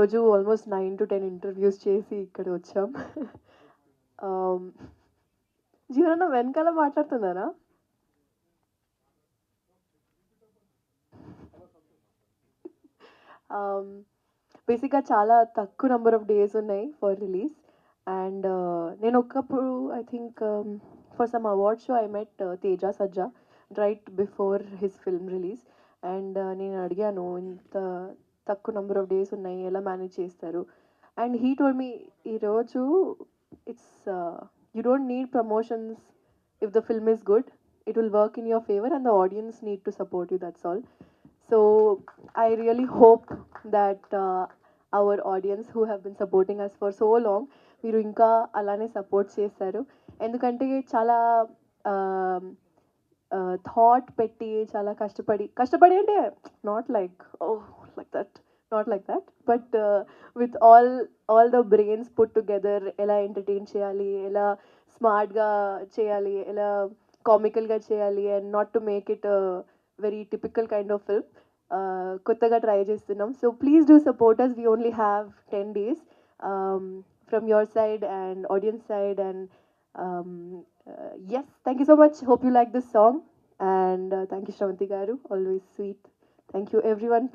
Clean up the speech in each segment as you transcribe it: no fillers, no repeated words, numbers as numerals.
రోజు almost 9 to 10 interviews చేసి ఇక్కడ వచ్చాం. జీవనన్న వెనకాల మాట్లాడుతున్నారా? బేసిక్గా చాలా తక్కువ నెంబర్ ఆఫ్ డేస్ ఉన్నాయి ఫర్ రిలీజ్. అండ్ నేను ఒకప్పుడు I think for some award show I met Teja Sajja right before his film release. And నేను అడిగాను, ఇంత తక్కువ నెంబర్ ఆఫ్ డేస్ ఉన్నాయి, ఎలా మేనేజ్ చేస్తారు? అండ్ హీ టోల్డ్ మీ, ఈరోజు it's you don't need promotions. If the film is good, it will work in your favor and the audience need to support you, that's all. So I really hope that our audience who have been supporting us for so long, మీరు ఇంకా అలానే support చేస్తారు. ఎందుకంటే చాలా thought పెట్టి చాలా కష్టపడి అంటే not like like that, not like that, but with all the brains put together ఎలా ఎంటర్టైన్ చేయాలి, ఎలా స్మార్ట్గా చేయాలి, ఎలా కామికల్గా చేయాలి, and not to make it very typical kind of film. కొత్తగా ట్రై చేస్తున్నాం. So please do support us. We only have 10 days from your side and audience side. And yes, thank you so much. Hope you like this song. And thank you, Shravanti Garu. Always sweet. Thank you, everyone.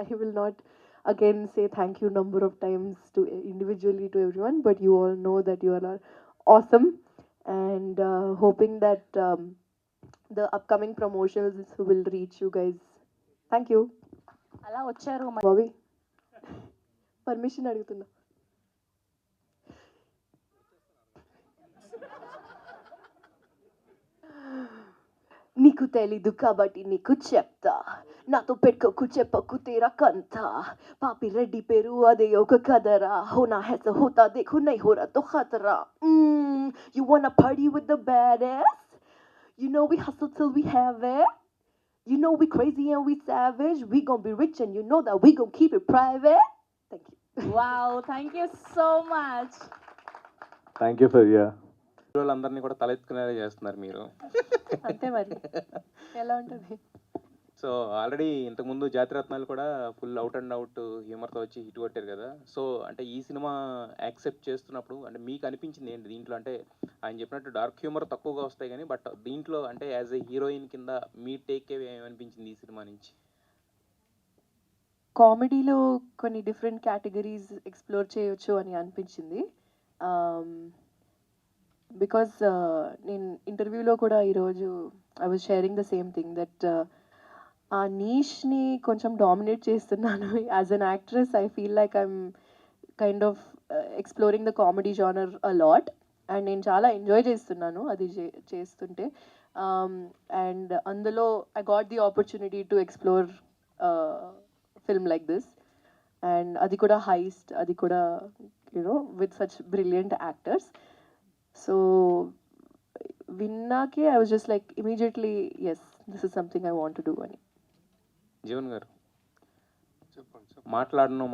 I will not again say thank you number of times to individually to everyone, but you all know that you all are awesome. And hoping that the upcoming promotions will reach you guys. Thank you. అలా వచ్చారు Bobby, permission అడుగుతున్నా. నీకు తెలీదు కాబట్టి నీకు చెప్తా, నాతో పెట్టుకోకు చెప్పకు తేరా కంత, పాపి రెడ్డి పేరు అదే ఒక కదరా, హోనా హెస హోతా దేఖో నై హో రా తో ఖతరా. You wanna party with the badass? You know we hustle till we have it. You know we crazy and we savage. We gon' be rich and you know that we gon' keep it private. Thank you. Wow, thank you so much. Thank you for హీరోలందరినీ కూడా తలెత్తుకునేలా చేస్తున్నారు మీరు. అంతే మరి, ఎలా ఉంటుంది? So already ఇంతకుముందు జాతిరత్నాలు కూడా ఫుల్ అవుట్ అండ్ అవుట్ హ్యూమర్తో వచ్చి హిట్ కొట్టారు కదా. సో అంటే ఈ సినిమా యాక్సెప్ట్ చేస్తున్నప్పుడు అంటే మీకు అనిపించింది ఏంటి దీంట్లో? అంటే ఆయన చెప్పినట్టు డార్క్ హ్యూమర్ తక్కువగా వస్తాయి కానీ, బట్ దీంట్లో అంటే యాజ్ ఎ హీరోయిన్ కింద మీ టేక్ ఏమనిపించింది ఈ సినిమా నుంచి? కామెడీలో కొన్ని డిఫరెంట్ కేటగిరీస్ ఎక్స్ప్లోర్ చేయొచ్చు అని అనిపించింది. బికాజ్ నేను ఇంటర్వ్యూలో కూడా ఈరోజు I was sharing the same thing that uh నీష్ని కొంచెం డామినేట్ చేస్తున్నాను. As an actress I feel like I'm kind of exploring the comedy genre a lot. And నేను చాలా ఎంజాయ్ చేస్తున్నాను అది చేస్తుంటే. అండ్ అందులో I got the opportunity to explore film like this. And అది కూడా హైస్ట్, అది కూడా you know with such brilliant actors. So విన్నాకే I was just like immediately yes, this is something I want to do అని. జీవన్ గారు మాట్లాడను